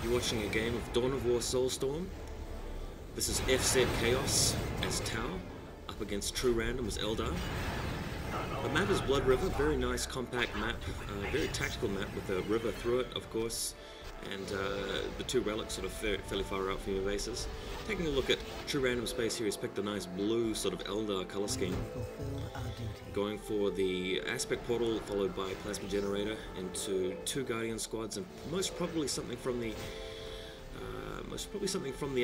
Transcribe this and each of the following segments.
You're watching a game of Dawn of War Soulstorm. This is FZ Chaos as Tau, up against TrueRandom as Eldar. The map is Blood River, very nice compact map, very tactical map with a river through it, of course, and the two relics sort of fairly far out from your bases. Taking a look at TrueRandom space here, he's picked a nice blue sort of Eldar color scheme. Going for the Aspect Portal, followed by Plasma Generator into two Guardian squads, and most probably something from the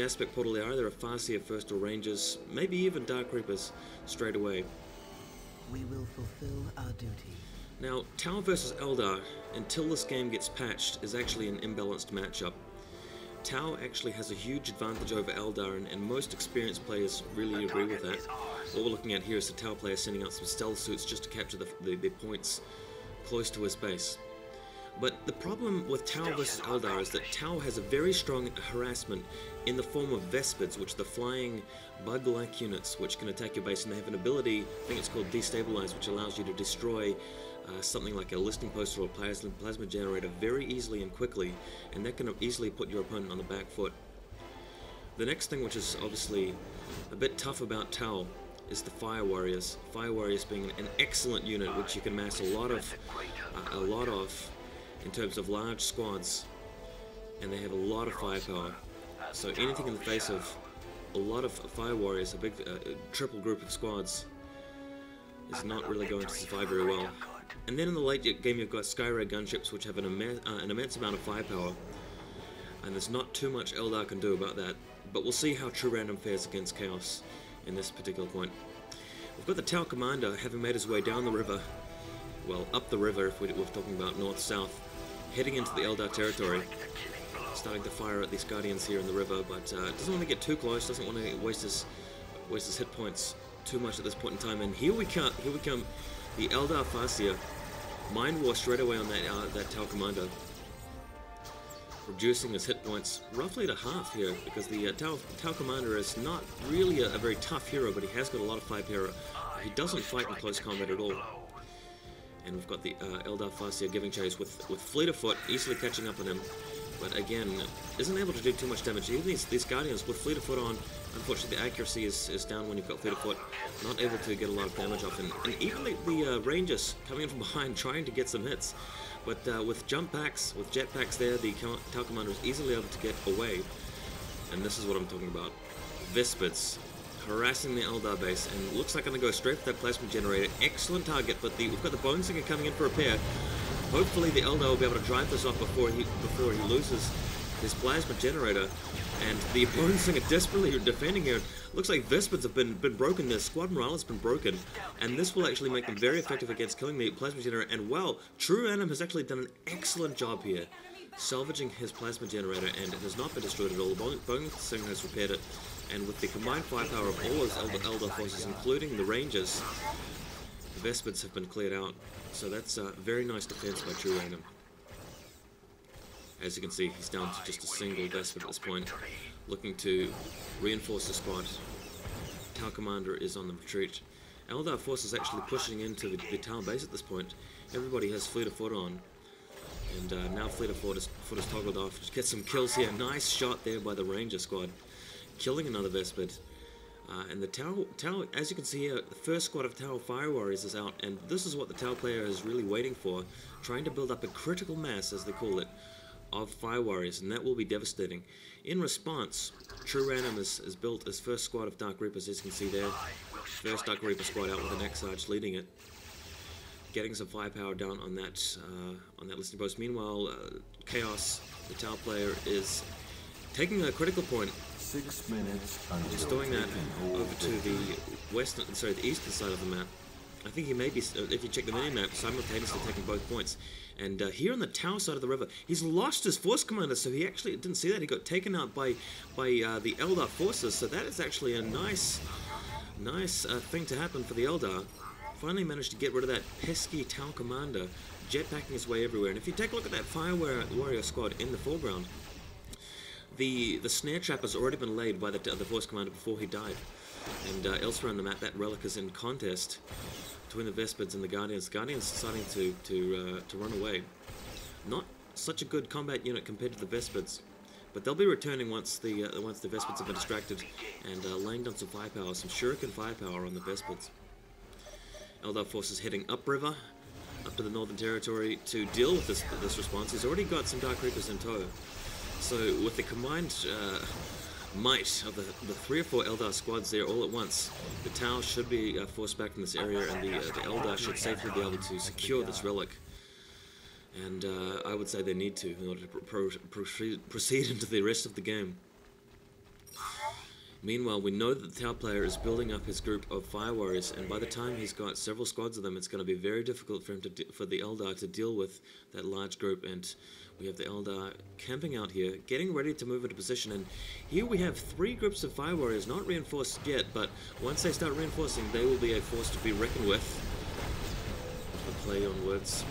Aspect Portal there, either a Farseer first or Rangers, maybe even Dark Reapers straight away. We will fulfill our duty. Now, Tau versus Eldar, until this game gets patched, is actually an imbalanced matchup. Tau actually has a huge advantage over Eldar, and most experienced players really agree with that. What we're looking at here is the Tau player sending out some stealth suits just to capture the points close to his base. But the problem with Tau versus Eldar is that Tau has a very strong harassment in the form of Vespids, which are the flying bug-like units which can attack your base, and they have an ability, I think it's called Destabilize, which allows you to destroy something like a listing post or a plasma generator very easily and quickly, and that can easily put your opponent on the back foot. The next thing, which is obviously a bit tough about Tau, is the Fire Warriors. Fire Warriors being an excellent unit which you can mass a lot of in terms of large squads, and they have a lot of firepower. So anything in the face of a lot of Fire Warriors, a big triple group of squads, is not really going to survive very well. And then in the late game you've got Skyray gunships, which have an immense amount of firepower, and there's not too much Eldar can do about that. But we'll see how TrueRandom fares against Chaos in this particular point. We've got the Tau Commander having made his way down the river, well, up the river if we're talking about north-south, heading into the Eldar territory, starting to fire at these Guardians here in the river, but doesn't want to get too close, doesn't want to waste his hit points too much at this point in time. And here we come, the Eldar Farseer, Mind War straight away on that Tau Commander, reducing his hit points roughly to half here, because the Tau Commander is not really a very tough hero, but he has got a lot of firepower. He doesn't fight in close combat at all. And we've got the Eldar Farseer giving chase with Fleet of Foot, easily catching up on him, but again, isn't able to do too much damage. Even these Guardians with Fleet of Foot on, unfortunately the accuracy is down when you've got Fleet of Foot, not able to get a lot of damage off, and even the Rangers coming in from behind trying to get some hits, but with jump packs, with jet packs there, the Tau Commander is easily able to get away, and this is what I'm talking about. Vespids harassing the Eldar base, and looks like going to go straight for that plasma generator. Excellent target, but we've got the Bone Singer coming in for repair. Hopefully the Eldar will be able to drive this off before he loses his plasma generator, and the Bone Singer desperately defending here. Looks like Vespids have been broken, their squad morale has been broken, and this will actually make them very effective against killing the plasma generator. And wow, TrueRandom has actually done an excellent job here, salvaging his plasma generator, and it has not been destroyed at all. The Bone Singer has repaired it, and with the combined firepower of all those Eldar forces, including the Rangers, the Vespids have been cleared out. So that's a very nice defense by TrueRandom. As you can see, he's down to just a single Vespid at this point, looking to reinforce the squad. Tau Commander is on the retreat. Eldar forces actually pushing into the Tau base at this point. Everybody has Fleet of Foot on, and now Fleet of Foot is toggled off. Just get some kills here. Nice shot there by the Ranger squad, killing another Vespid. And the Tau, as you can see here, the first squad of Tau Fire Warriors is out, and this is what the Tau player is really waiting for, trying to build up a critical mass, as they call it, of Fire Warriors, and that will be devastating. In response, TrueRandom has built his first squad of Dark Reapers, as you can see there. First Dark Reaper squad out with an X-Sarge leading it, getting some firepower down on that listing post. Meanwhile, Chaos, the Tau player, is taking a critical point. 6 minutes. Just doing that over to the eastern side of the map. I think he may be, if you check the mini-map, simultaneously taking both points. And here on the Tau side of the river, he's lost his force commander, so he actually didn't see that. He got taken out by the Eldar forces, so that is actually a nice thing to happen for the Eldar. Finally managed to get rid of that pesky Tau commander, jetpacking his way everywhere. And if you take a look at that Fire Warrior squad in the foreground, the snare trap has already been laid by the force commander before he died. And elsewhere on the map, that relic is in contest between the Vespids and the Guardians. The Guardians starting to run away. Not such a good combat unit compared to the Vespids. But they'll be returning once the Vespids have been distracted and laying down some firepower, some shuriken firepower on the Vespids. Eldar forces heading upriver, up to the Northern Territory to deal with this response. He's already got some Dark Reapers in tow. So with the combined might of the 3 or 4 Eldar squads there all at once, the Tau should be forced back from this area, and the Eldar should safely be able to secure this relic. And I would say they need to in order to proceed into the rest of the game. Meanwhile, we know that the Tau player is building up his group of Fire Warriors, and by the time he's got several squads of them, it's going to be very difficult for him for the Eldar to deal with that large group. And we have the Eldar camping out here, getting ready to move into position. And here we have 3 groups of Fire Warriors, not reinforced yet, but once they start reinforcing, they will be a force to be reckoned with. A play on words.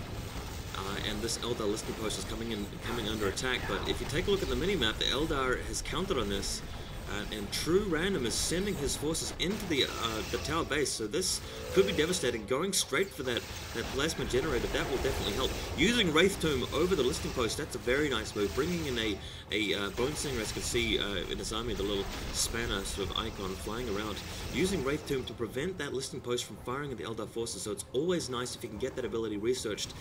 And this Eldar listening post is coming under attack. But if you take a look at the mini-map, the Eldar has counted on this. And TrueRandom is sending his forces into the tower base, so this could be devastating. Going straight for that plasma generator, that will definitely help. Using Wraith Tomb over the listing post, that's a very nice move. Bringing in a Bone Singer, as you can see in his army, the little spanner sort of icon flying around. Using Wraith Tomb to prevent that listing post from firing at the Eldar forces, so it's always nice if you can get that ability researched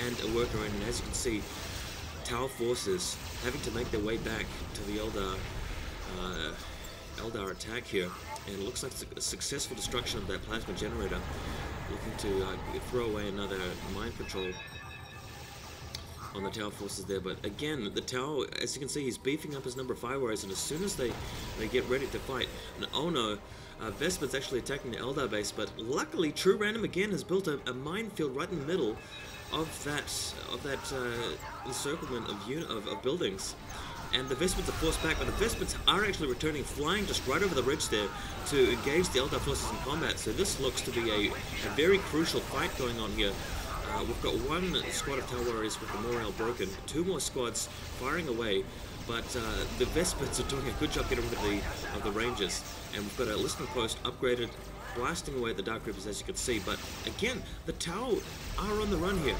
and a workaround. And as you can see, Tau forces having to make their way back to the Eldar attack here, and it looks like a successful destruction of that plasma generator. Looking to throw away another mind control on the Tau forces there, but again, the Tau, as you can see, he's beefing up his number of Fire Warriors, and as soon as they get ready to fight, and oh no, Vespid's actually attacking the Eldar base, but luckily TrueRandom again has built a minefield right in the middle of that encirclement of buildings. And the Vespids are forced back, but the Vespids are actually returning, flying just right over the ridge there to engage the Eldar forces in combat. So this looks to be a very crucial fight going on here. We've got 1 squad of Tau Warriors with the morale broken, 2 more squads firing away, but the Vespids are doing a good job getting rid of the Rangers. And we've got a listening post upgraded, blasting away the Dark Reapers, as you can see. But again, the Tau are on the run here.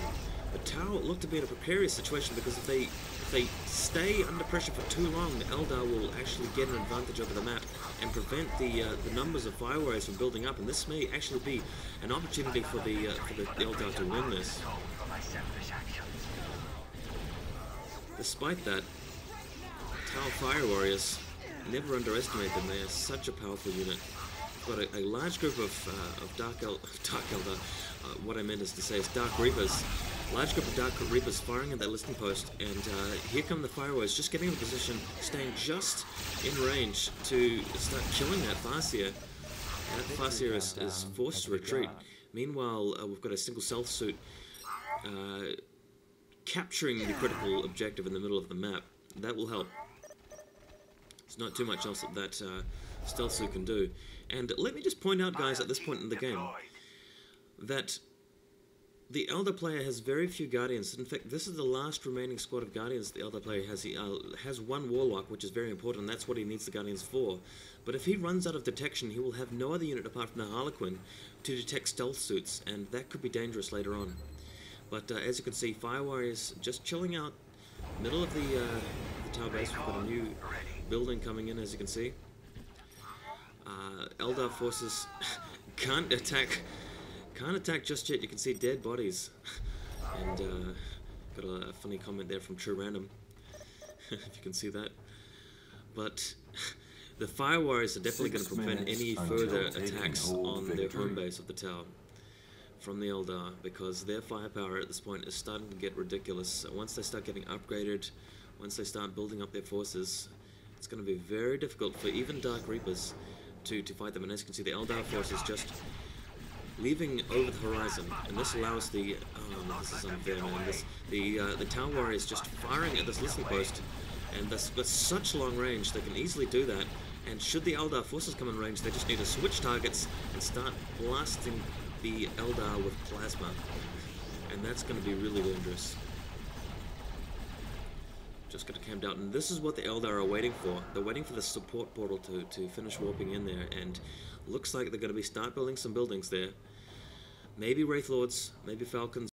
The Tau look to be in a precarious situation, because if they stay under pressure for too long, the Eldar will actually get an advantage over the map and prevent the numbers of Fire Warriors from building up, and this may actually be an opportunity for the Eldar to win this. Despite that, Tau Fire Warriors, never underestimate them. They are such a powerful unit. We've got a large group of Dark Eldar. What I meant is to say is Dark Reapers. Large group of Dark Reapers firing at that listing post, and here come the Fire Warriors, just getting into position, staying just in range to start killing that Farseer. That Farseer is forced to retreat. Meanwhile, we've got a single stealth suit capturing the critical objective in the middle of the map. That will help. There's not too much else that stealth suit can do. And let me just point out, guys, at this point in the game, that the Eldar player has very few Guardians. In fact, this is the last remaining squad of Guardians the Eldar player has. He has 1 Warlock, which is very important, and that's what he needs the Guardians for. But if he runs out of detection, he will have no other unit apart from the Harlequin to detect stealth suits, and that could be dangerous later on. But as you can see, Fire Warriors just chilling out, middle of the Tau base. We've got a new building coming in, as you can see. Eldar forces can't attack just yet. You can see dead bodies. And got a funny comment there from TrueRandom, if you can see that. But the Fire Warriors are definitely going to prevent any further attacks on their home base of the Tau from the Eldar, because their firepower at this point is starting to get ridiculous. Once they start getting upgraded, once they start building up their forces, it's going to be very difficult for even Dark Reapers to fight them. And as you can see, the Eldar forces just leaving over the horizon, and this allows the this is unfair, man. The Tau Warriors just firing at this listening post, and that's such long range. They can easily do that. And should the Eldar forces come in range, they just need to switch targets and start blasting the Eldar with plasma, and that's going to be really dangerous. Just going to camp down, and this is what the Eldar are waiting for. They're waiting for the support portal to finish warping in there, and looks like they're going to start building some buildings there. Maybe Wraith Lords, maybe Falcons.